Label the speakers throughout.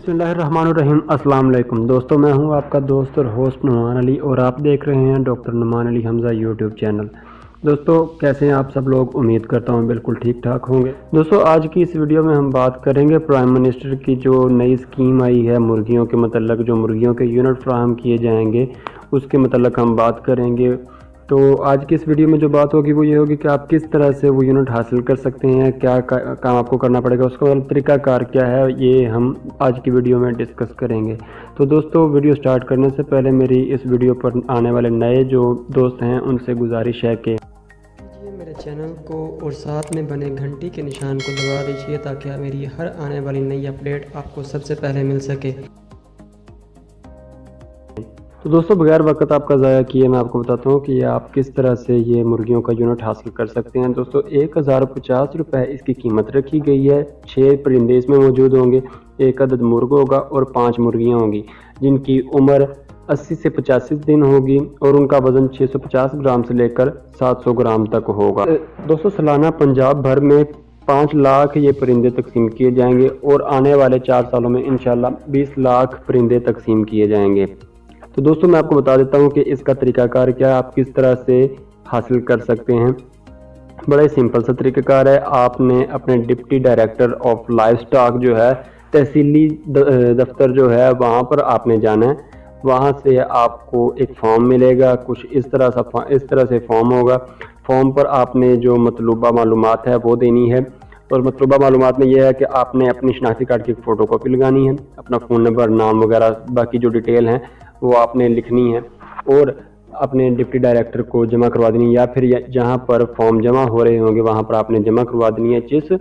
Speaker 1: बिस्मिल्लाहिर्रहमानिर्रहीम। अस्सलाम वालेकुम दोस्तों, मैं हूं आपका दोस्त और होस्ट नुमान अली और आप देख रहे हैं doctor Numan Ali Hamza YouTube channel. दोस्तों कैसे हैं आप सब लोग? उम्मीद करता हूं बिल्कुल ठीक ठाक होंगे। दोस्तों आज की इस वीडियो में हम बात करेंगे प्राइम मिनिस्टर की जो नई स्कीम आई है मुर्गियों के मतलब, जो मुर्गियों के यूनिट फ्राहम किए जाएंगे उसके मतलब हम बात करेंगे। तो आज की इस वीडियो में जो बात होगी वो ये होगी कि आप किस तरह से वो यूनिट हासिल कर सकते हैं, क्या काम आपको करना पड़ेगा, उसका मतलब तरीक़ाकार क्या है, ये हम आज की वीडियो में डिस्कस करेंगे। तो दोस्तों वीडियो स्टार्ट करने से पहले मेरी इस वीडियो पर आने वाले नए जो दोस्त हैं उनसे गुजारिश है कि मेरे चैनल को और साथ में बने घंटी के निशान को दबा दीजिए ताकि मेरी हर आने वाली नई अपडेट आपको सबसे पहले मिल सके। तो दोस्तों बगैर वक्त आपका ज़ाया किए मैं आपको बताता हूँ कि आप किस तरह से ये मुर्गियों का यूनिट हासिल कर सकते हैं। दोस्तों 1050 रुपये इसकी कीमत रखी गई है। 6 परिंदे इसमें मौजूद होंगे, 1 अदद मुर्ग होगा और 5 मुर्गियाँ होंगी जिनकी उम्र 80 से 85 दिन होगी और उनका वज़न 650 ग्राम से लेकर 700 ग्राम तक होगा। दोस्तों सालाना पंजाब भर में 5 लाख ये परिंदे तकसीम किए जाएंगे और आने वाले 4 सालों में इंशाल्लाह 20 लाख परिंदे तकसीम किए जाएंगे। तो दोस्तों मैं आपको बता देता हूँ कि इसका तरीक़ाकार क्या है, आप किस तरह से हासिल कर सकते हैं। बड़ा ही सिंपल सा तरीक़ाकार है। आपने अपने deputy director of live stock जो है तहसीली दफ्तर जो है वहाँ पर आपने जाना है। वहाँ से आपको एक फॉर्म मिलेगा, कुछ इस तरह से फॉर्म होगा। फॉर्म पर आपने जो मतलूबा मालूमात है वो देनी है और मतलूबा मालूमात में यह है कि आपने अपनी शनाख्ती कार्ड की फ़ोटो कॉपी लगानी है, अपना फ़ोन नंबर, नाम वगैरह बाकी जो डिटेल हैं वो आपने लिखनी है और अपने डिप्टी डायरेक्टर को जमा करवा देनी है या फिर जहाँ पर फॉर्म जमा हो रहे होंगे वहाँ पर आपने जमा करवा देनी है। जिस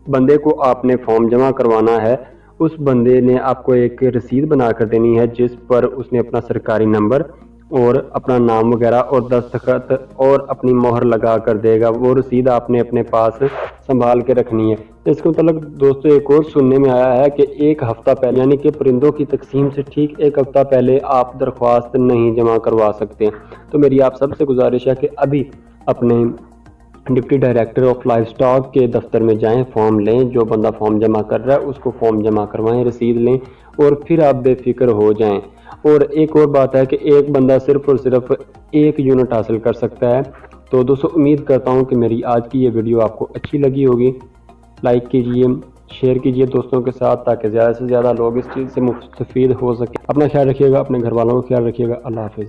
Speaker 1: बंदे को आपने फॉर्म जमा करवाना है उस बंदे ने आपको एक रसीद बना कर देनी है जिस पर उसने अपना सरकारी नंबर और अपना नाम वगैरह और दस्तखत और अपनी मोहर लगा कर देगा। वो रसीद आपने अपने पास संभाल के रखनी है। इसके मतलब दोस्तों एक और सुनने में आया है कि 1 हफ्ता पहले यानी कि परिंदों की तकसीम से ठीक 1 हफ्ता पहले आप दरख्वास्त नहीं जमा करवा सकते। तो मेरी आप सबसे गुजारिश है कि अभी अपने deputy director of live stock के दफ्तर में जाएं, फॉर्म लें, जो बंदा फॉर्म जमा कर रहा है उसको फॉर्म जमा करवाएं, रसीद लें और फिर आप बेफिक्र हो जाएं। और एक और बात है कि एक बंदा सिर्फ और सिर्फ 1 यूनिट हासिल कर सकता है। तो दोस्तों उम्मीद करता हूं कि मेरी आज की ये वीडियो आपको अच्छी लगी होगी। लाइक कीजिए, शेयर कीजिए दोस्तों के साथ ताकि ज़्यादा से ज़्यादा लोग इस चीज़ से मुस्तफ़ीद हो सके। अपना ख्याल रखिएगा, अपने घर वालों का ख्याल रखिएगा। अल्लाह हाफ़िज़।